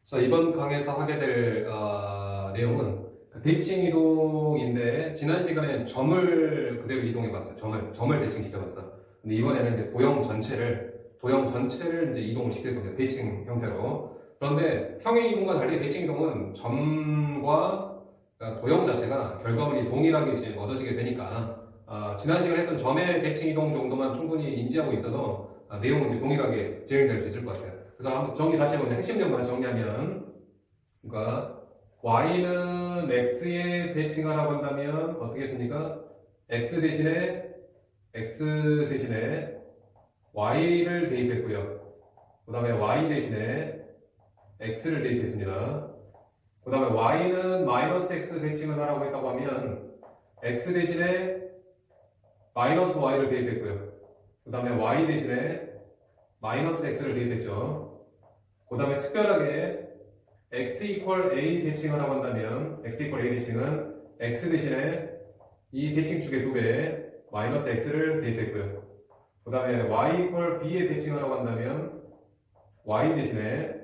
자, 이번 강의에서 하게 될 내용은 그 대칭 이동인데 지난 시간에 점을 그대로 이동해 봤어요. 점을 대칭시켜 봤어. 근데 이번에는 이제 도형 전체를 이제 이동을 시킬 겁니다. 대칭 형태로. 그런데 평행 이동과 달리 대칭 이동은 점과 도형 자체가 결과물이 동일하게 지금 얻어지게 되니까 지난 시간에 했던 점의 대칭 이동 정도만 충분히 인지하고 있어도 내용은 이제 동일하게 진행될 수 있을 것 같아요. 그래서 한번 정리 다시 해보면 핵심 내용만 정리하면, 그러니까 y는 x에 대칭하라고 한다면 어떻게 했습니까? x 대신에 y를 대입했고요. 그 다음에 y 대신에 x를 대입했습니다. 그 다음에 y는 마이너스 x 대칭을 하라고 했다고 하면 x 대신에 마이너스 y를 대입했고요. 그 다음에 y 대신에 마이너스 x를 대입했죠. 그 다음에 특별하게 x 이퀄 a 대칭을 하고 한다면 x 이퀄 a 대칭은 x 대신에 이 대칭축의 2배 마이너스 x를 대입했고요. 그 다음에 y 이퀄 b에 대칭을 하고 한다면 y 대신에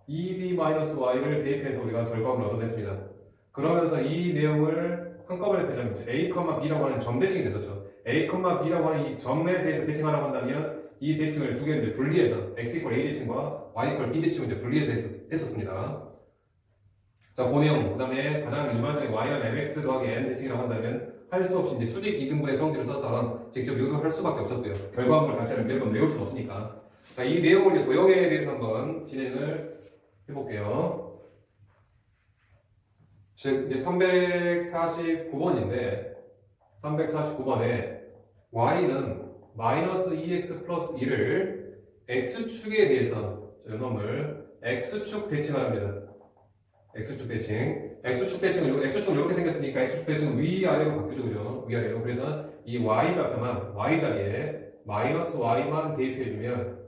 2b 마이너스 y를 대입해서 우리가 결과물을 얻어냈습니다. 그러면서 이 내용을 한꺼번에 빼자면 a, b라고 하는 점 대칭이 됐었죠. a, b라고 하는 이 점에 대해서 대칭하라고 한다면 이 대칭을 두 개를 분리해서 x 이퀄 a 대칭과 y 이퀄 b 대칭을 이제 분리해서 했었습니다. 자, 그 내용, 그 다음에 가장 일반적인 y는 mx 더하기 n 대칭이라고 한다면 할 수 없이 이제 수직 이등분의 성질을 써서 직접 유도할 수밖에 없었고요. 결과물 자체를 매번 외울 수는 없으니까. 자, 이 내용을 이제 도형에 대해서 한번 진행을 해볼게요. 즉, 이제 349번에 y는 마이너스 2x 플러스 1을 x축에 대해서 이놈을 x축 대칭을 합니다. x축 대칭. x축은 이렇게 생겼으니까 x축 대칭은 위아래로 바뀌죠, 그죠? 위아래로. 그래서 이 y좌표만, y자리에 마이너스 y만 대입해주면,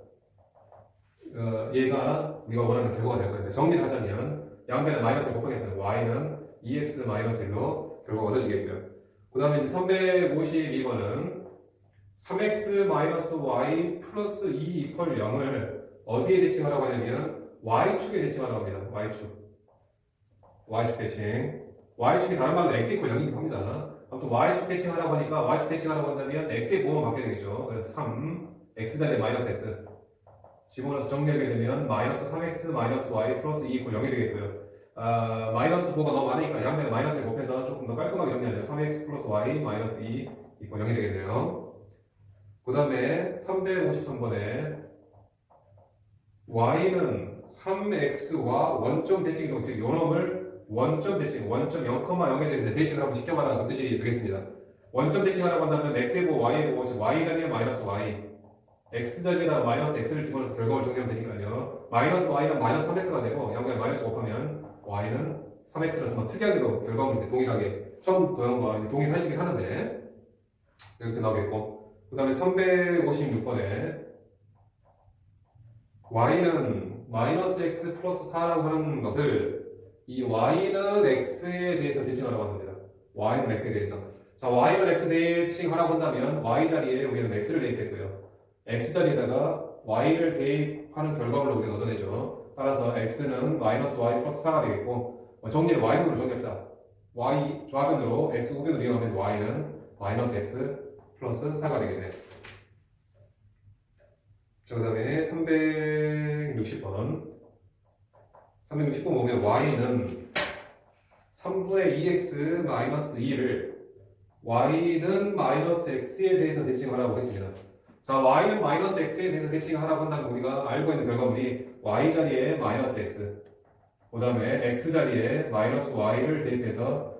얘가 우리가 원하는 결과가 될 거예요. 정리를 하자면, 양변에 마이너스를 곱하겠어요. y는 2x 마이너스 1로 결과가 얻어지겠고요. 그 다음에 이제 352번은 3x 마이너스 y 플러스 2 이퀄 0을 어디에 대칭하라고 하냐면, y축에 대칭하라고 합니다. y축 대칭. y축이 다른 말로 x 이퀄 0이기도 합니다. 아무튼 y축 대칭하라고 하니까 y축 대칭하라고 한다면 x의 부호만 바뀌어야 되겠죠. 그래서 3, x자리에 마이너스 x. 집어넣어서 정리하게 되면 마이너스 3x 마이너스 y 플러스 2 이퀄 0이 되겠고요. 마이너스 부호가 너무 많으니까 양면에 마이너스를 곱해서 조금 더 깔끔하게 정리하려면 3x 플러스 y 마이너스 2 이퀄 0이 되겠네요. 그 다음에 353번에 y는 3x와 원점 대칭 이동, 즉 요놈을 원점 대칭, 원점 0,0에 대해서 대칭을 한번 시켜봐라 그 뜻이 되겠습니다. 원점 대칭하라고 한다면 x의 보고 y의 보고, 즉 y자리에 마이너스 y, x자리에다 마이너스 x를 집어넣어서 결과를 정리하면 되니까요. 마이너스 y는 마이너스 3x가 되고 양변에 마이너스 곱하면 y는 3x라서 뭐 특이하게도 결과물이 이제 동일하게 처음 도형과 이제 동일하시긴 하는데 이렇게 나오겠고, 그 다음에 356번에 y는 마이너스 x 플러스 4라고 하는 것을 이 y는 x에 대해서 대칭하라고 합니다. y는 x에 대해서. 자, y는 x 대칭하라고 한다면 y자리에 우리는 x를 대입했고요. x자리에다가 y를 대입하는 결과물로 우리가 얻어내죠. 따라서 x는 마이너스 y 플러스 4가 되겠고, 정리를 y등으로 정리합시다. y 좌변으로 x 우변으로 이용하면 y는 마이너스 x 플러스 4가 되겠네요. 자, 그 다음에 360번. 360번 보면 y는 3분의 2x 마이너스 2를 y는 마이너스 x에 대해서 대칭하라고 했습니다. 자, y는 마이너스 x에 대해서 대칭하라고 한다면 우리가 알고 있는 결과물이 y자리에 마이너스 x, 그 다음에 x자리에 마이너스 y를 대입해서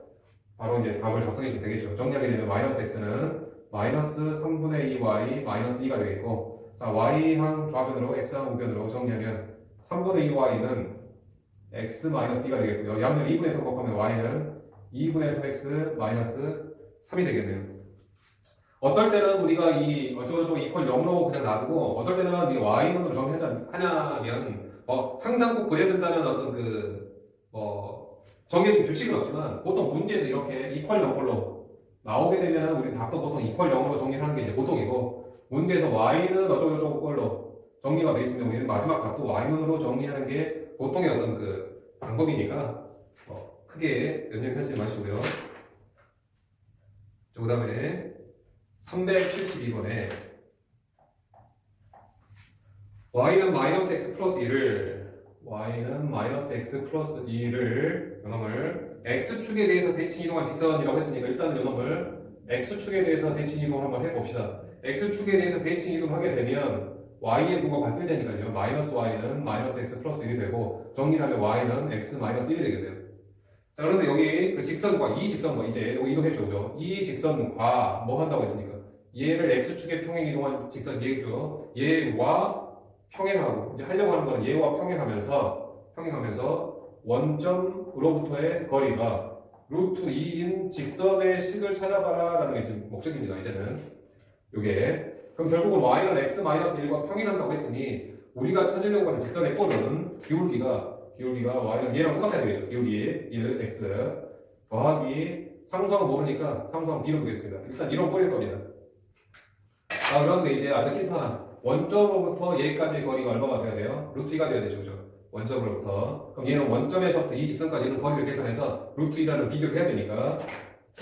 바로 이제 답을 작성해 주면 되겠죠. 정리하게 되면 마이너스 x는 마이너스 3분의 2y 마이너스 2가 되겠고, 자, y항 좌변으로 x항 우변으로 정리하면 3분의 2y는 x 마이너스 2가 되겠고요. 양면 2분에서 곱하면 y는 2분의 3x 마이너스 3이 되겠네요. 어떨 때는 우리가 이 어쩌고저쩌고 이퀄 0으로 그냥 놔두고, 어떨 때는 이 y는으로 정리하냐면 항상 꼭 그래야 된다는 어떤 정해진 규칙은 없지만 보통 문제에서 이렇게 이퀄 0걸로 나오게 되면 우리 답도 보통 이퀄 0으로 정리하는 게 이제 보통이고, 문제에서 y는 어쩌고저쩌고 걸로 정리가 되어 있으면 우리는 마지막 값도 y눈으로 정리하는 게 보통의 어떤 그 방법이니까 크게 염려하지 마시고요. 그 다음에 372번에 y는 마이너스 x 플러스 2를 요놈을 x축에 대해서 대칭 이동한 직선이라고 했으니까 일단 요놈을 x축에 대해서 대칭 이동을 한번 해봅시다. x축에 대해서 대칭 이동하게 되면 y의 부호가 바뀔 테니까요. 마이너스 y는 마이너스 x 플러스 1이 되고 정리하면 y는 x 마이너스 1이 되겠네요. 자, 그런데 여기 그 직선과 이 직선과 이제 여기 이동했죠, 그죠? 이 직선과 뭐 한다고 했습니까? 얘를 x축에 평행 이동한 직선 얘죠. 얘와 평행하고 이제 하려고 하는 거는 얘와 평행하면서 원점으로부터의 거리가 루트 2인 직선의 식을 찾아봐라라는 게 지금 목적입니다. 이제는 요게 그럼 결국은 y는 x 마이너스 1과 평행한다고 했으니 우리가 찾으려고 하는 직선의 꼴은 기울기가 y는 얘랑 똑같아야 되겠죠. 기울기 1 x 더하기 상수항 모르니까 상수항 b로 두겠습니다. 일단 이런 꼴일 겁니다. 아, 그런데 이제 아직 힌트 하나. 원점으로부터 얘까지의 거리가 얼마가 돼야 돼요? 루트 2가 돼야 되죠, 그죠? 원점으로부터. 그럼 얘는 원점에서부터 이 직선까지 있는 거리를 계산해서 루트 2라는 비교를 해야 되니까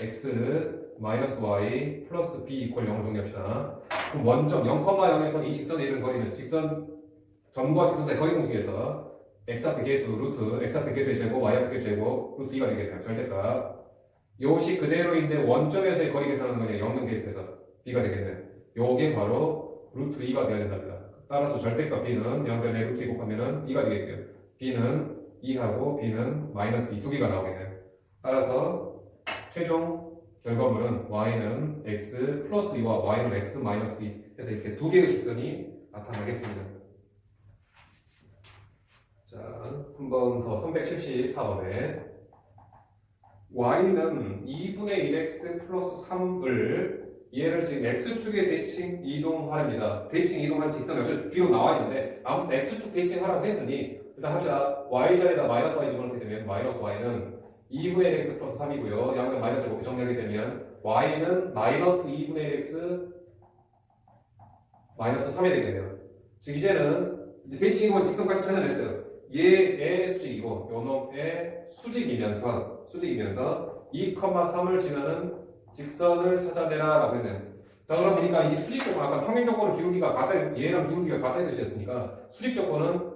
x 마이너스 y 플러스 b 이퀄 0을 정리합시다. 그럼 원점 0,0에서 이 직선에 이르는 거리는 직선 점과 직선 사이 거리 공식에서 x 앞에 계수 루트 x 앞에 계수의 제곱 y 앞에 계수의 제곱 루트 2가 되겠다. 절대값. 요식 그대로인데 원점에서의 거리 계산하는 거냐 0은 대입해서 b가 되겠네. 요게 바로 루트 2가 되어야 된답니다. 따라서 절대값 b는 0변에 루트 2 곱하면 2가 되겠고요. b는 2하고 b는 마이너스 2 두 개가 나오겠네요. 따라서 최종 결과물은 y는 x 플러스 2와 y는 x 마이너스 2 해서 이렇게 두 개의 직선이 나타나겠습니다. 자, 한 번 더 374번에 y는 2분의 1x 플러스 3을 얘를 지금 x축에 대칭 이동하랍니다. 대칭 이동한 직선이 어차피 뒤로 나와 있는데 아무튼 x축 대칭하라고 했으니 일단 합시다. y자리에다 마이너스 y 집어넣게 되면 마이너스 y는 2분의 1x 플러스 3이고요. 양면 마이너스를 곱게 정리하게 되면 y는 마이너스 2분의 1x 마이너스 3이 되겠네요. 즉 이제는 이제 대칭 이동한 직선까지 찾아냈어요. 얘의 수직이고 요놈의 수직이면서 2,3을 지나는 직선을 찾아내라 라고 했네요. 자, 그럼 그러니까 이 수직 조건 아까 평행 조건은 기울기가 같다, 얘랑 기울기가 같다는 뜻이었으니까 수직 조건은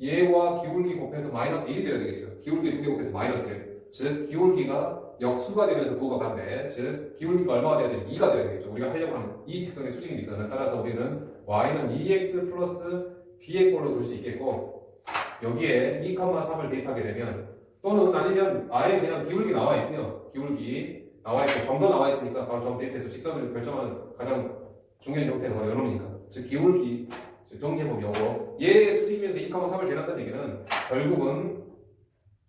얘와 기울기 곱해서 마이너스 1이 되어야 되겠죠. 기울기 2개 곱해서 마이너스 1. 즉 기울기가 역수가 되면서 부호가 반대. 즉 기울기가 얼마가 돼야 되냐? 2가 돼야 되겠죠. 우리가 하려고 하는 이 직선의 수직인 직선은 따라서 우리는 y는 2x 플러스 b의 꼴로 둘 수 있겠고 여기에 2,3을 대입하게 되면 또는 아니면 아예 그냥 기울기 나와 있고요. 기울기 나와 있고 점도 나와 있으니까 바로 점 대입해서 직선을 결정하는 가장 중요한 형태가 바로 요놈이니까 즉 기울기 정리해보면 요거 얘 수직이면서 2,3을 재놨다는 얘기는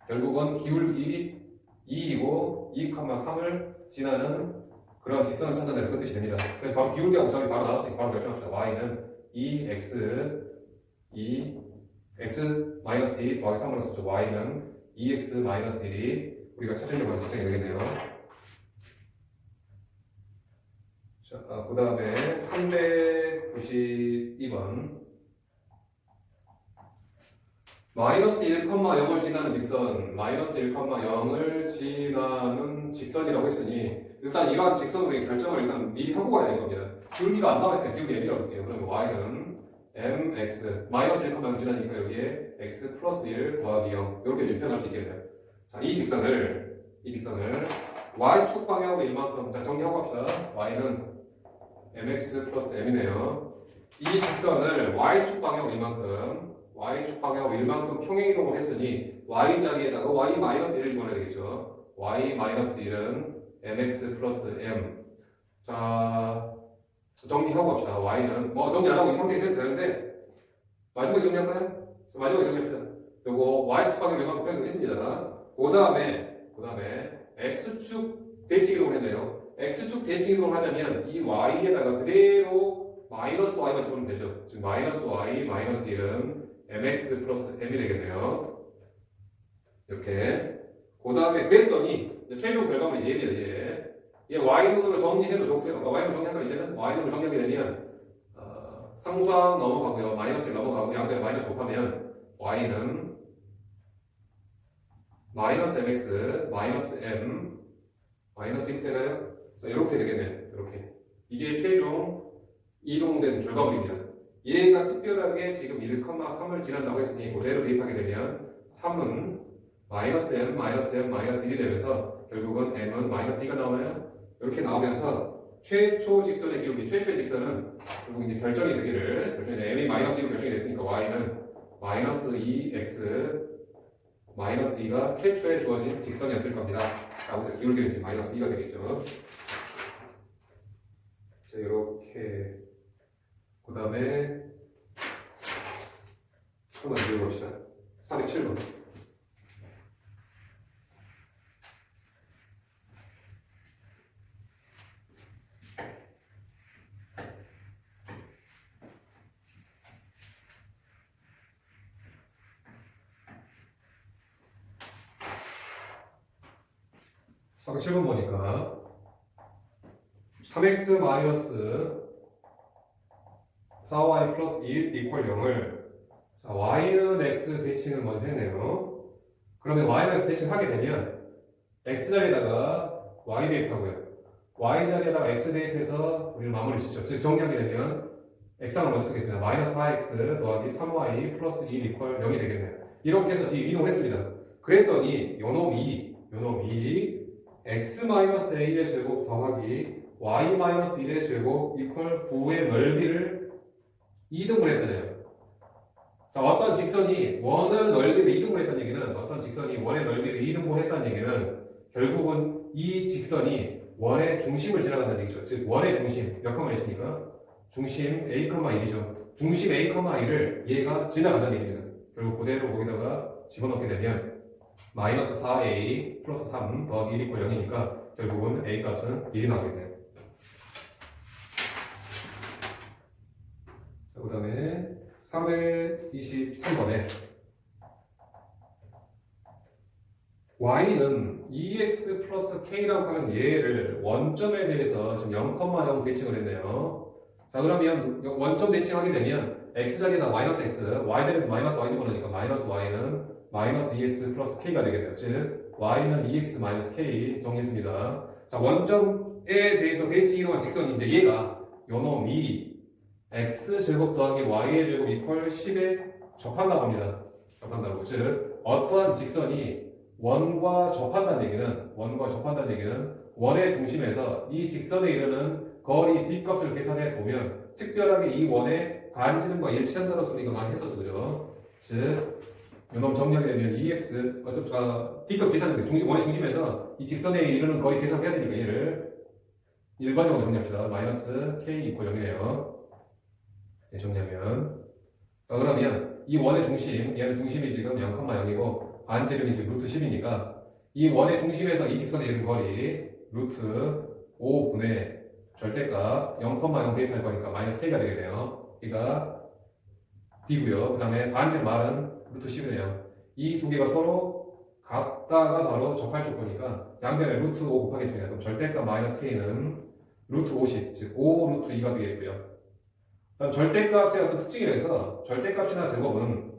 결국은 기울기 2이고 2,3을 지나는 그런 직선을 찾아내는 그 뜻이 됩니다. 그래서 바로 기울기하고 점이 바로 나왔으니까 바로 결정합시다. y는 2x 마이너스 2 더하기 3으로 썼죠. y는 2x 마이너스 1이 우리가 찾으려고 하는 직선이 되겠네요. 자, 그 다음에 392번 마이너스 1,0을 지나는 직선 마이너스 1,0을 지나는 직선이라고 했으니 일단 이러한 직선으로 결정을 일단 미리 하고 가야 될 겁니다. 기울기가 안 나와 있으니까 기울기 m이라고 할게요. 그러면 y는 mx 마이너스 1,0 지나니까 여기에 x 플러스 1 더하기 0 이렇게 표현할 수 있겠네요. 자, 이 직선을 y축 방향으로 이만큼 자, 정리하고 합시다. y는 mx 플러스 m이네요. 이 직선을 y축 방향으로 이만큼 평행 이동을 했으니 y자리에다가 y 마이너스 1을 집어넣어야 되겠죠. y 마이너스 1은 mx 플러스 m. 자, 정리하고 갑시다. y는 뭐 정리 안 하고 이 상태에서 해도 되는데 마지막에 정리할까요? 마지막에 정리합시다. 요거 y축 방향으로 이만큼 표현했습니다. 그 다음에 x축 대칭 이동을 했네요. x축 대칭 이동을 하자면 이 y에다가 그대로 마이너스 y만 집어넣으면 되죠. 즉 마이너스 y 마이너스 1은 mx 플러스 m이 되겠네요. 이렇게 그 다음에 그랬더니 최종 결과물이 얘입니다. 얘 y눈으로 정리해도 좋고요. y눈으로 정리하면 이제는 y눈으로 정리하게 되면 상수항 넘어가고요. 마이너스 1 넘어가고 양변에 마이너스 곱하면 y는 마이너스 mx 마이너스 m 마이너스 1이 되나요? 이렇게 되겠네요. 이렇게. 이게 최종 이동된 결과물입니다. 얘가 특별하게 지금 1,3을 지난다고 했으니 그대로 대입하게 되면 3은 마이너스 m 마이너스 m 마이너스 1이 되면서 결국은 m은 마이너스 2가 나오나요? 이렇게 나오면서 최초 직선의 기록이 최초의 직선은 결국 이제 결정이 되기를 m이 마이너스 2로 결정이 됐으니까 y는 마이너스 2x 마이너스 2가 최초에 주어진 직선이었을 겁니다. 라고 해서 기울기는 이제 마이너스 2가 되겠죠. 자, 이렇게 그 다음에 한번 읽어봅시다. 407번. 상 7번 보니까 3x 마이너스 4y 플러스 1 이퀄 0을 자, y는 x 대칭을 먼저 했네요. 그러면 y는 x 대칭하게 되면 x 자리에다가 y 대입하고요. y 자리에다가 x 대입해서 우리는 마무리 짓죠. 즉 정리하게 되면 x항을 먼저 쓰겠습니다. 마이너스 4x 더하기 3y 플러스 1 이퀄 0이 되겠네요. 이렇게 해서 지금 이동했습니다. 그랬더니 요놈이 x-a의 제곱 더하기 y-1의 제곱 이퀄 9의 넓이를 2등분 했다네요. 자, 어떤 직선이 원의 넓이를 2등분 했다는 얘기는 어떤 직선이 원의 넓이를 2등분 했다는 얘기는 결국은 이 직선이 원의 중심을 지나간다는 얘기죠. 즉 원의 중심 몇 컴마 있습니까? 중심 a,1이죠. 중심 a,1을 얘가 지나간다는 얘기입니다. 결국 그대로 거기다가 집어넣게 되면 마이너스 4a 플러스 3 더하기 1 이퀄 0이니까 결국은 a 값은 1이 나오겠네요. 자, 그 다음에 423번에 y는 2x 플러스 k라고 하는 얘를 원점에 대해서 지금 0,0 대칭을 했네요. 자, 그러면 원점 대칭하게 되면 x 자리에다 마이너스 x, y 자리에다 마이너스 y 집어넣으니까 마이너스 y는 마이너스 2x 플러스 k가 되게 돼요. 즉 y는 2x 마이너스 k 정리했습니다. 자, 원점에 대해서 대칭 이동한 직선인데 얘가 요놈이 x제곱 더하기 y의 제곱 이퀄 10에 접한다고 합니다. 접한다고. 즉 어떠한 직선이 원과 접한다는 얘기는 원의 중심에서 이 직선에 이르는 거리 뒷값을 계산해 보면 특별하게 이 원의 반지름과 일치한다는 소리가 많이 했었죠. 그죠? 즉 요놈 정리하게 되면 2x 뒷값 계산하는데 원의 중심에서 이 직선에 이르는 거리 계산해야 되니까 얘를 일반적으로 정리합시다. 마이너스 k 이퀄 0이네요. 네, 정리하면 그러면 이 원의 중심, 얘는 중심이 지금 0,0이고 반지름이 지금 루트 10이니까 이 원의 중심에서 이 직선에 이르는 거리 루트 5분의 절대값 0,0 대입할 거니까 마이너스 k가 되게 돼요. 그러니까 d고요. 그 다음에 반지름 r은 루트 10이네요. 이 두 개가 서로 같다가 바로 접할 조건이니까 양변에 루트 5 곱하겠습니다. 그럼 절대값 마이너스 k는 루트 50, 즉 5 루트 2가 되겠고요. 다음 절대값의 어떤 특징이라 해서 절대값이나 제곱은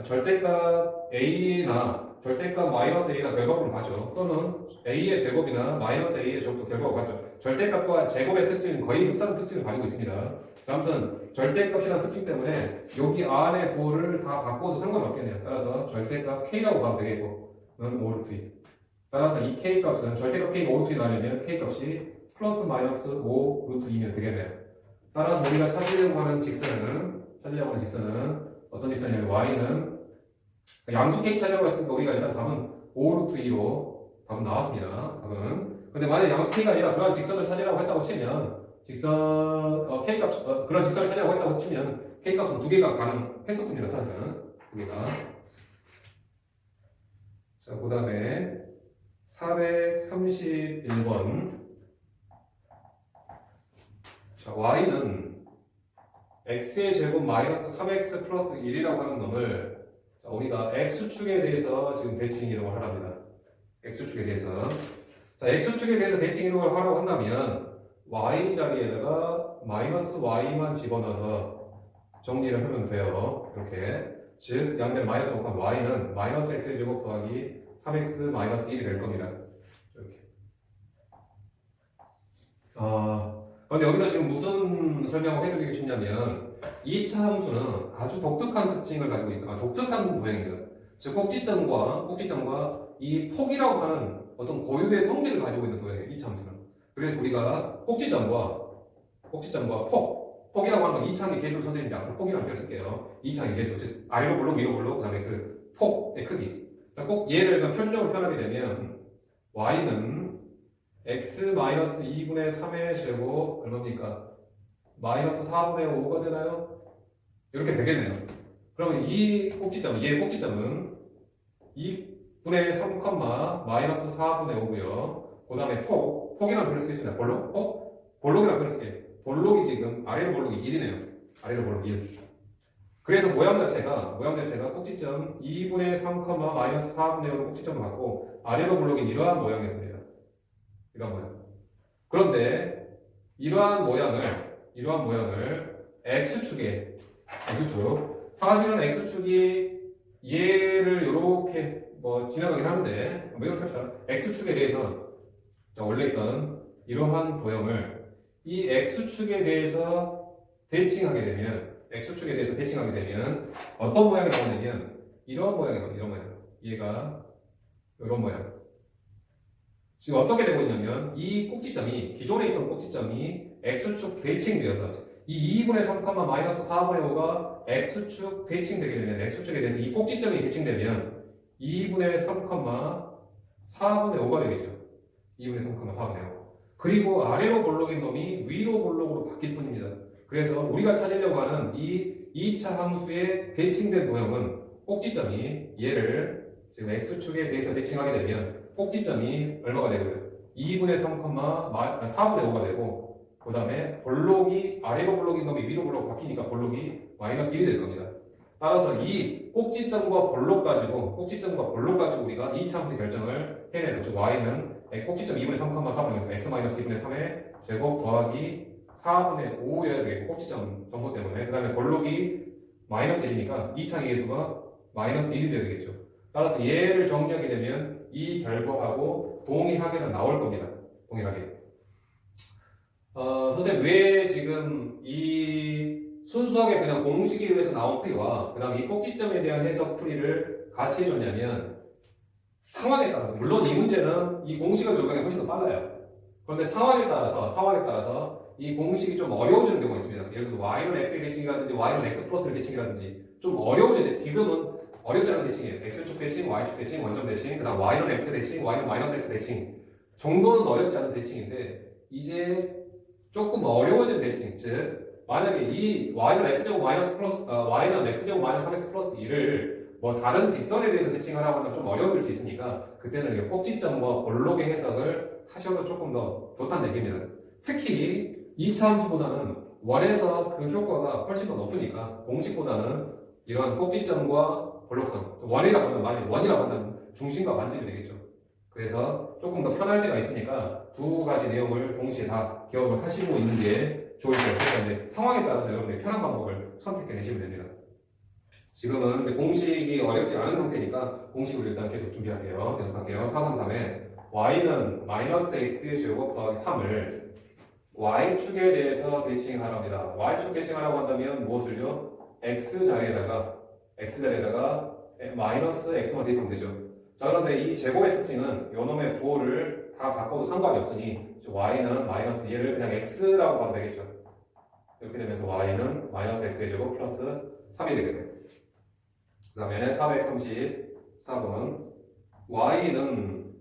절대값 a나 절대값 마이너스 a나 결과물을 가죠. 또는 a의 제곱이나 마이너스 a의 제곱도 결과가 같죠. 절대값과 제곱의 특징은 거의 흡사한 특징을 가지고 있습니다. 아무튼 절대값이라는 특징 때문에 여기 안에 부호를 다 바꿔도 상관없겠네요. 따라서 절대값 k라고 봐도 되겠고 는 5루트 2. 따라서 이 k 값은 절대값 k가 5루트 2 나오려면 k 값이 플러스 마이너스 5루트 2면 되겠네요. 따라서 우리가 찾으려고 하는 직선은 어떤 직선이냐면 y는 양수 k 찾으려고 했으니까 우리가 일단 답은 5루트 2로 답은 나왔습니다. 답은. 근데 만약 양수 k가 아니라 그런 직선을 찾으려고 했다고 치면 k 값 그런 직선을 찾으려고 했다고 치면 k 값은 두 개가 가능했었습니다. 사실은 두 개가. 자, 그다음에 431번. 자, y는 x의 제곱 마이너스 3x 플러스 1이라고 하는 놈을 자, 우리가 x축에 대해서 지금 대칭 이동을 하랍니다. x축에 대해서. 자, x축에 대해서 대칭 이동을 하라고 한다면 y 자리에다가 마이너스 y만 집어넣어서 정리를 하면 돼요. 이렇게. 즉, 양면 마이너스 5한 y는 마이너스 x의 제곱 더하기 3x 마이너스 1이 될 겁니다. 이렇게. 근데 여기서 지금 무슨 설명을 해드리고 싶냐면, 2차 함수는 아주 독특한 특징을 가지고 있어요. 독특한 모양입니다. 즉, 꼭지점과 이 폭이라고 하는 어떤 고유의 성질을 가지고 있는 도형이에요. 2차 함수는. 그래서 우리가 꼭지점과 폭이라고 하는 건 이차항의 개수를 선생님이 앞으로 폭이라는 표현을 쓸게요. 이차항의 개수, 즉 아래로 볼록, 위로 볼록, 그 다음에 그 폭의 크기. 꼭 얘를 표준적으로 표현하게 되면 y는 x-2분의 3의 제곱 얼마입니까? 마이너스 4분의 5가 되나요? 이렇게 되겠네요. 그러면 얘의 꼭지점은 2분의 3, 마이너스 4분의 5고요. 그 다음에 폭이라는 표현을 쓰겠습니다. 볼록이라는 표현을 쓸게요. 볼록이 지금 아래로 볼록이 1이네요. 아래로 볼록 1. 그래서 모양 자체가 꼭지점 2분의 3, 마이너스 4분의 5로 꼭지점을 갖고 아래로 볼록인 이러한 모양이었습니다. 이러한 모양. 그런데 이러한 모양을 x축 사실은 x축이 얘를 이렇게 지나가긴 하는데 이렇게 합시다. x축에 대해서 원래 있던 이러한 도형을 이 x축에 대해서 대칭하게 되면 어떤 모양이 나오냐면 이런 모양이거든요. 이런 모양. 얘가 이런 모양. 지금 어떻게 되고 있냐면 이 꼭지점이 기존에 있던 꼭지점이 x축 대칭되어서 이 2분의 3, 마이너스 4분의 5가 x축 대칭되게 되면 x축에 대해서 이 꼭지점이 대칭되면 2분의 3, 4분의 5가 되겠죠. 2분의 3, 4분의 5. 그리고 아래로 볼록인 놈이 위로 볼록으로 바뀔 뿐입니다. 그래서 우리가 찾으려고 하는 이 2차 함수의 대칭된 도형은 꼭지점이 얘를 지금 x축에 대해서 대칭하게 되면 꼭지점이 얼마가 되고요? 2분의 3, 4분의 5가 되고 그 다음에 아래로 볼록인 놈이 위로 볼록 바뀌니까 볼록이 마이너스 1이 될 겁니다. 따라서 이 꼭지점과 볼록 가지고 우리가 2차 함수 결정을 해내야 되죠. y는 꼭지점 2분의 3, 4분의 5, x-2분의 3의 제곱 더하기 4분의 5여야 되겠고 꼭지점 정보 때문에 그 다음에 볼록이 마이너스 1이니까 2차의 개수가 마이너스 1이 되어야 되겠죠. 따라서 얘를 정리하게 되면 이 결과하고 동일하게는 나올 겁니다. 동일하게. 선생님 왜 지금 이 순수하게 그냥 공식에 의해서 나온 풀이와 그 다음에 이 꼭지점에 대한 해석 풀이를 같이 해줬냐면 상황에 따라서 물론 이 문제는 이 공식을 적용하기 훨씬 더 빨라요. 그런데 상황에 따라서 이 공식이 좀 어려워지는 경우가 있습니다. 예를 들어 y는 x의 대칭이라든지 y는 x 플러스의 대칭이라든지 좀 어려워지는데 지금은 어렵지 않은 대칭이에요. x축 대칭, y축 대칭, 원점 대칭, 그 다음 y는 x 대칭, y는 마이너스 x 대칭 정도는 어렵지 않은 대칭인데 이제 조금 어려워진 대칭, 즉 만약에 이 y는 x제곱 마이너스 플러스 y는 x제곱 마이너스 3x 플러스 2를 다른 직선에 대해서 대칭하라고 하면 좀 어려워질 수 있으니까 그때는 꼭지점과 볼록의 해석을 하셔도 조금 더 좋다는 얘기입니다. 특히 2차 함수보다는 원에서 그 효과가 훨씬 더 높으니까 공식보다는 이러한 꼭지점과 볼록성 원이라고 한다면 중심과 반점이 되겠죠. 그래서 조금 더 편할 때가 있으니까 두 가지 내용을 동시에 다 기억을 하시고 있는 게 좋을 것 같아요. 상황에 따라서 여러분들이 편한 방법을 선택해 내시면 됩니다. 지금은 이제 공식이 어렵지 않은 상태니까 공식을 일단 계속 준비할게요. 연습할게요. 433에 y는 마이너스 x의 제곱 더하기 3을 y축에 대해서 대칭하랍니다. y축 대칭하라고 한다면 무엇을요? x자리에다가 마이너스 x만 대입하면 되죠. 자, 그런데 이 제곱의 특징은 요놈의 부호를 다 바꿔도 상관이 없으니 y는 마이너스 얘를 그냥 x라고 봐도 되겠죠. 이렇게 되면서 y는 마이너스 x의 제곱 플러스 3이 되겠네요. 그 다음에 434번 y는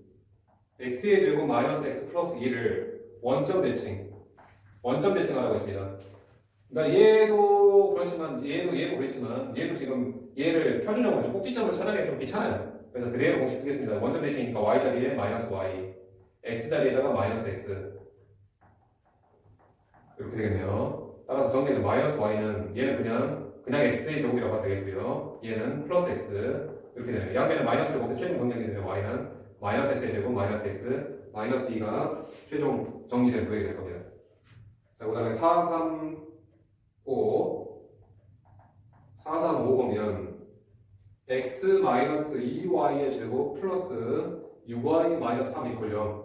x의 제곱 마이너스 x 플러스 2를 원점 대칭하라고 했습니다. 그러니까 얘도 그렇지만 얘도 지금 얘를 표준형으로 꼭지점을 찾아내기 좀 귀찮아요. 그래서 그대로 공식 쓰겠습니다. 원점 대칭이니까 y 자리에 마이너스 y, x 자리에다가 마이너스 x 이렇게 되겠네요. 따라서 정리는 마이너스 y는 얘는 그냥 x의 제곱이라고 하면 되겠고요. 얘는 플러스 x 이렇게 되네요. 양면에 마이너스를 곱해 최종 정리하게 되면 y는 마이너스 x의 제곱 마이너스 x 마이너스 2가 최종 정리된 도형이 될 겁니다. 자, 그 다음에 435 4, 3, 5 보면 x 마이너스 2y의 제곱 플러스 6y 마이너스 3 이퀄 0.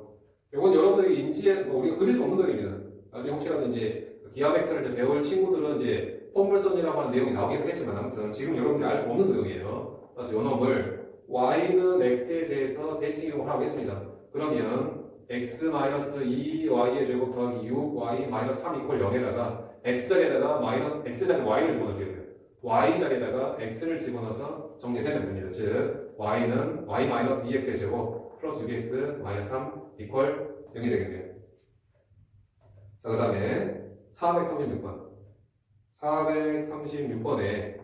이건 여러분들이 우리가 그릴 수 없는 그림입니다. 나중에 혹시라도 이제 기하 벡터를 이제 배울 친구들은 이제 폼물선이라고 하는 내용이 나오긴 하겠지만 아무튼 지금 여러분들이 알 수 없는 도형이에요. 그래서 요 놈을 y는 x에 대해서 대칭 이동을 하고 있습니다. 그러면 x 마이너스 2y의 제곱 더하기 6y 마이너스 3 이퀄 0에다가 x자리에다가 마이너스 x자리 y를 집어넣게 돼요. y자리에다가 x를 집어넣어서 정리되면 됩니다. 즉 y는 y 마이너스 2x의 제곱 플러스 6x 마이너스 3 이퀄 0이 되겠네요. 자, 그 다음에 436번. 436번에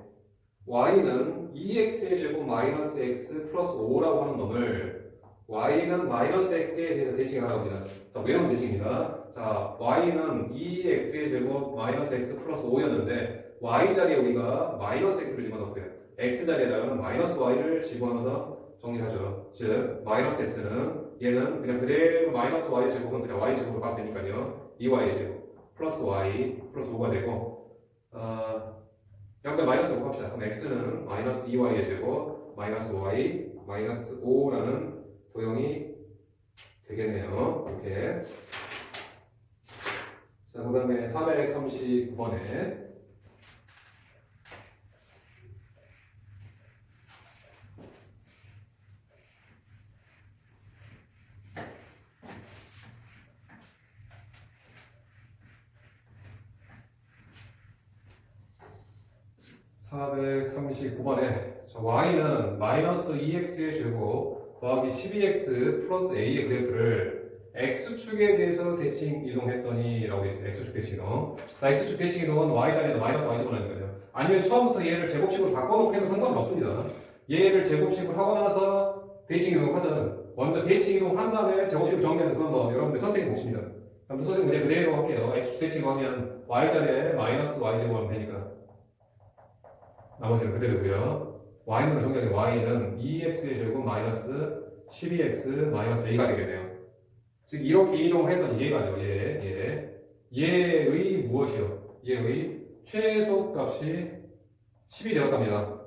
y는 2x의 제곱 마이너스 x 플러스 5라고 하는 놈을 y는 마이너스 x에 대해서 대칭하라고 합니다. 자, 외우는 대칭입니다. 자, y는 2x의 제곱 마이너스 x 플러스 5였는데 y자리에 우리가 마이너스 x를 집어넣고요. x자리에다가 마이너스 y를 집어넣어서 정리하죠. 즉, 마이너스 x는 얘는 그냥 그대로 마이너스 y의 제곱은 그냥 y 제곱으로 가도 되니까요. 2y의 제곱 플러스 y 플러스 5가 되고 양변 마이너스 5 합시다. 그럼 x는 마이너스 2y의 제곱 마이너스 y 마이너스 5라는 도형이 되겠네요. 이렇게. 자, 그 다음에 439번에 439번에 y는 마이너스 2x의 제곱 더하기 12x 플러스 a의 그래프를 x축에 대해서 대칭 이동했더니 라고 되어 있어요. x축 대칭 이동. 자, x축 대칭 이동은 y자리에다 마이너스 y 집어넣으니까요. 아니면 처음부터 얘를 제곱식으로 바꿔놓고 해도 상관은 없습니다. 얘를 제곱식으로 하고 나서 대칭 이동하든 먼저 대칭 이동한 다음에 제곱식으로 정리하는 그건 뭐 여러분들 선택해 보십니다. 그럼 선생님 그냥 그대로 할게요. x축 대칭 이동하면 y자리에 마이너스 y 집어넣으면 되니까 나머지는 그대로고요. y는 정리하게 y는 2x의 제곱 마이너스 12x 마이너스 a가 되겠네요. 즉 이렇게 이동을 했더니 얘가죠. 얘의 무엇이요? 얘의 최소값이 10이 되었답니다.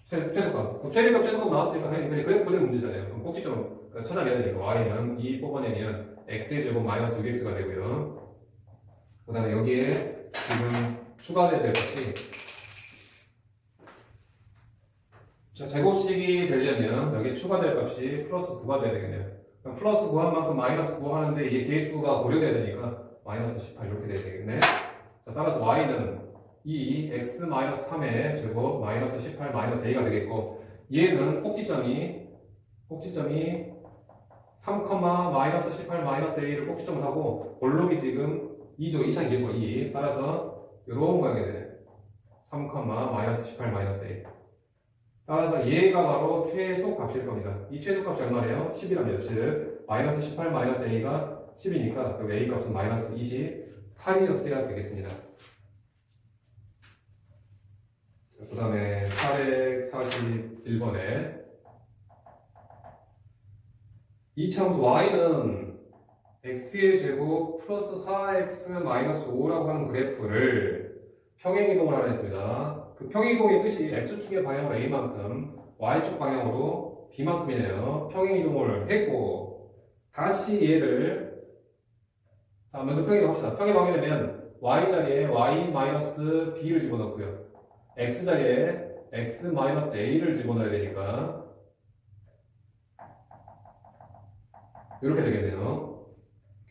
최소값. 최소값 나왔으니까 그냥 그래 문제잖아요. 그럼 꼭지점 찾아내야 되니까 y는 이 뽑아내면 x의 제곱 마이너스 6x가 되고요. 그 다음에 여기에 지금 추가돼야 될 것이 자, 제곱식이 되려면 여기에 추가될 값이 플러스 9가 돼야 되겠네요. 그럼 플러스 9한 만큼 마이너스 9 하는데 이게 개수가 고려돼야 되니까 마이너스 18 이렇게 돼야 되겠네. 자, 따라서 y는 이 x 마이너스 3의 제곱 마이너스 18 마이너스 a가 되겠고 얘는 꼭지점이 3, 마이너스 18 마이너스 a를 꼭지점을 하고 볼록이 지금 2죠. 2차의 계수가 2. 따라서 이런 모양이 되네. 3, 마이너스 18 마이너스 a. 따라서 얘가 바로 최소값일 겁니다. 이 최소값이 얼마래요? 10이랍니다. 즉 마이너스 18 마이너스 a가 10이니까 그리고 a 값은 마이너스 28이었어야 되겠습니다. 그 다음에 441번에 이차함수 y는 x의 제곱 플러스 4x 마이너스 5라고 하는 그래프를 평행이동을 하려 했습니다. 그 평행이동의 뜻이 x축의 방향으로 a만큼 y축 방향으로 b만큼이네요. 평행이동을 했고 다시 얘를 자 먼저 평행이동 합시다. 평행이동하게 되면 y자리에 y-b를 집어넣고요. x자리에 x-a를 집어넣어야 되니까 이렇게 되겠네요.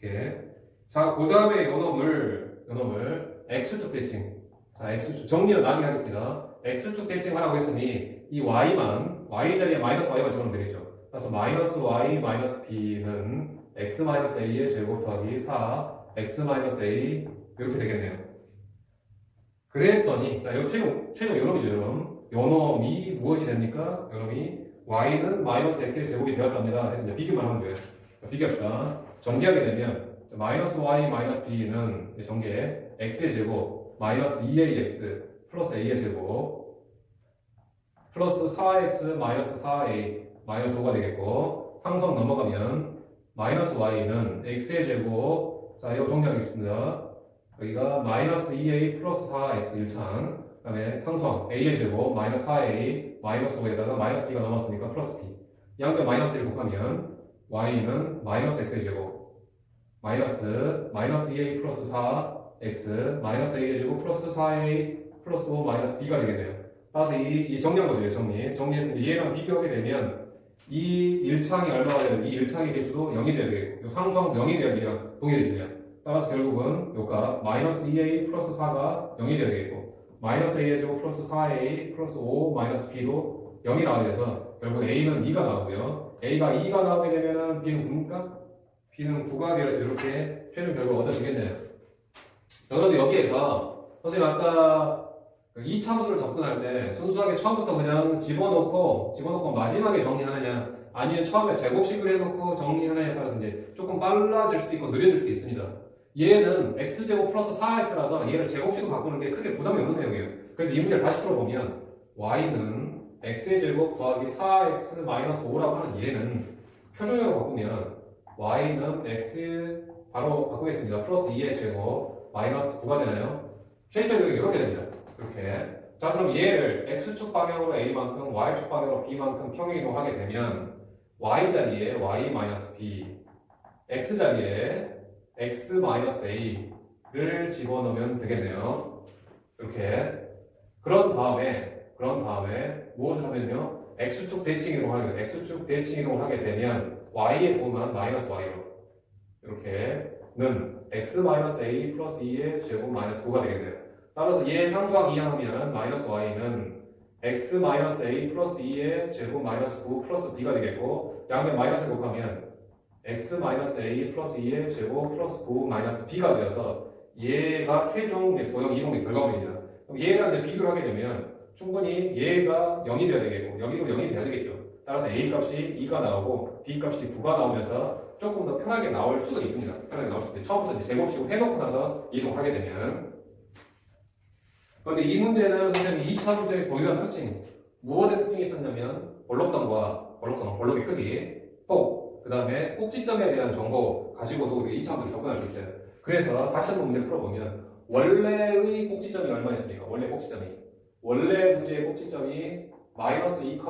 이렇게. 자, 그 다음에 요놈을 x축 대칭. 자, x축 정리는 나중에 하겠습니다. x축 대칭을 하라고 했으니 이 y만 y자리에 마이너스 y만 집어넣으면 되겠죠. 그래서 마이너스 y 마이너스 b는 x 마이너스 a의 제곱 더하기 4 x 마이너스 a 이렇게 되겠네요. 그랬더니 자, 요 최종 요놈이죠. 요놈이 무엇이 됩니까? 요놈이 y는 마이너스 x의 제곱이 되었답니다. 해서 이제 비교만 하면 돼요. 자, 비교합시다. 전개하게 되면 마이너스 y 마이너스 b는 전개 x의 제곱 마이너스 2ax 플러스 a의 제곱 플러스 4x 마이너스 4a 마이너스 5가 되겠고 상성 넘어가면 마이너스 y는 x의 제곱 자 이거 정리하겠습니다. 여기가 마이너스 2a 플러스 4x 1창 다음에 상수항 a의 제곱 마이너스 4a 마이너스 5에다가 마이너스 b가 넘었으니까 플러스 b. 양변 마이너스 1 곱하면 y는 마이너스 x의 제곱 마이너스 2a 플러스 4x 마이너스 a의 제곱 플러스 4a 플러스 5 마이너스 b가 되겠네요. 따라서 이 정리한 거죠. 정리해서 얘랑 비교하게 되면 이 1창이 얼마가 되면 이 1창의 개수도 0이 돼야 되겠고 이 상수항도 0이 돼야지 얘랑 동일해지냐. 따라서 결국은 요가 마이너스 2a 플러스 4가 0이 돼야 되겠고 마이너스 a의 제곱 플러스 4a 플러스 5 마이너스 b도 0이 나오게 돼서 결국 a는 2가 나오고요. a가 2가 나오게 되면은 b는 9입니까? b는 9가 되어서 이렇게 최종 결과가 얻어지겠네요. 자, 그런데 여기에서 선생님 아까 이 참수를 접근할 때 순수하게 처음부터 그냥 집어넣고 마지막에 정리하느냐 아니면 처음에 제곱식을 해놓고 정리하느냐에 따라서 이제 조금 빨라질 수도 있고 느려질 수도 있습니다. 얘는 x제곱 플러스 4x라서 얘를 제곱식으로 바꾸는 게 크게 부담이 없는 내용이에요. 그래서 이 문제를 다시 풀어보면 y는 x의 제곱 더하기 4x 마이너스 5라고 하는 얘는 표준형으로 바꾸면 y는 x 바로 바꾸겠습니다. 플러스 2의 제곱 마이너스 9가 되나요? 최초적으로 이렇게 됩니다. 이렇게. 자, 그럼 얘를 x축 방향으로 a만큼 y축 방향으로 b만큼 평행이동하게 되면 y 자리에 y-b, x 자리에 x-a를 집어넣으면 되겠네요. 이렇게. 그런 다음에 무엇을 하면요? x축 대칭이동을 하게 되면 y의 부호는 마이너스 y로 이렇게는 x-a 플러스 2의 제곱 마이너스 9가 되겠네요. 따라서 얘 상수항 이항하면 마이너스 y는 x-a 플러스 2의 제곱 마이너스 9 플러스 b가 되겠고 양면 마이너스를 곱하면 x-a 플러스 2의 제곱 플러스 9 마이너스 b가 되어서 얘가 최종 도형 이동의 결과물입니다. 그럼 얘랑 이제 비교를 하게 되면 충분히 얘가 0이 돼야 되겠고 여기도 0이 돼야 되겠죠. 따라서 a 값이 2가 나오고 b 값이 9가 나오면서 조금 더 편하게 나올 수도 있습니다. 편하게 나올 수도 있는데 처음부터 이제 제곱식으로 해놓고 나서 이동하게 되면 그런데 이 문제는 선생님이 이 참수의 고유한 특징 무엇의 특징이 있었냐면 볼록의 크기, 폭, 그 다음에 꼭지점에 대한 정보 가지고도 우리 이 참수를 접근할 수 있어요. 그래서 다시 한번 문제를 풀어보면 원래의 꼭지점이 얼마였습니까? 원래 문제의 꼭지점이 마이너스 2,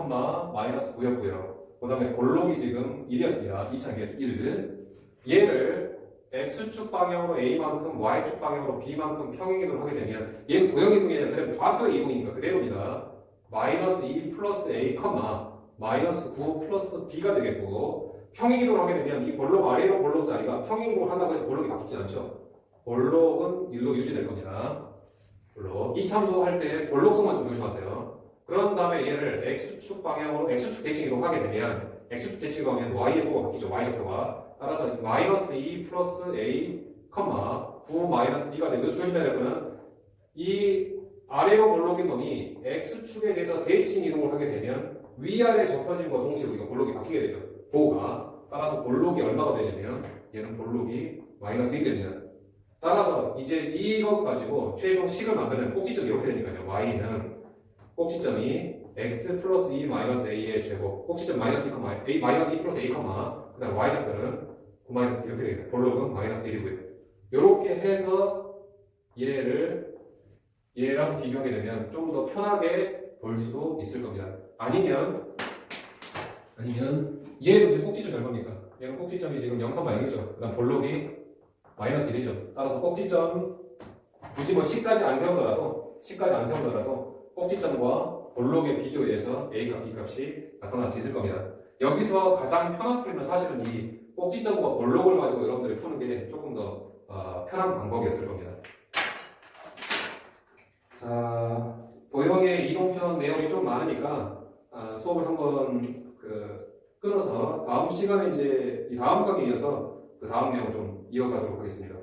마이너스 9였고요. 그 다음에 볼록이 지금 1이었습니다. 2차 계수 1. 얘를 x축 방향으로 a만큼 y축 방향으로 b만큼 평행이동을 하게 되면 얘는 도형이동이 아니라 그대로 좌표 이동이니까 그대로입니다. 마이너스 2 플러스 a, 마이너스 9 플러스 b가 되겠고 평행이동을 하게 되면 이 볼록 아래로 볼록 자리가 평행이동을 한다고 해서 볼록이 바뀌지 않죠. 볼록은 1로 유지될 겁니다. 이 참수 할 때 볼록성만 좀 조심하세요. 그런 다음에 얘를 x축 방향으로 x축 대칭 이동하게 되면 x축 대칭 이동하면 y의 부호가 바뀌죠. y좌표가. 따라서 마이너스 2 플러스 a, 9 마이너스 b가 되고 조심해야 될 거는 이 아래로 볼록인 놈이 x축에 대해서 대칭 이동을 하게 되면 위아래 접혀짐과 동시에 우리가 볼록이 바뀌게 되죠. 부호가. 따라서 볼록이 얼마가 되냐면 얘는 볼록이 마이너스 1이 됩니다. 따라서 이제 이것 가지고 최종 식을 만드는 꼭지점이 이렇게 되니까요. y는 꼭지점이 x 플러스 2 마이너스 a의 제곱 꼭지점 마이너스 2, a 마이너스 2 플러스 a, 그 다음 y좌표는 9 마이너스 이렇게 되겠다. 볼록은 마이너스 1이고요. 이렇게 해서 얘랑 비교하게 되면 좀 더 편하게 볼 수도 있을 겁니다. 아니면 얘는 지금 꼭지점 얼마입니까? 얘는 꼭지점이 지금 0,0이죠. 그 다음 볼록이 마이너스 1이죠. 따라서 꼭지점 굳이 뭐 C까지 안 세우더라도 꼭지점과 볼록의 비교에서 A값, B값이 나타날 수 있을 겁니다. 여기서 가장 편한 풀이는 사실은 이 꼭지점과 볼록을 가지고 여러분들이 푸는 게 조금 더 편한 방법이었을 겁니다. 자, 도형의 이동편 내용이 좀 많으니까 수업을 한번 끊어서 다음 시간에 이제 이 다음 강의에 이어서 그 다음 내용을 좀 이어가도록 하겠습니다.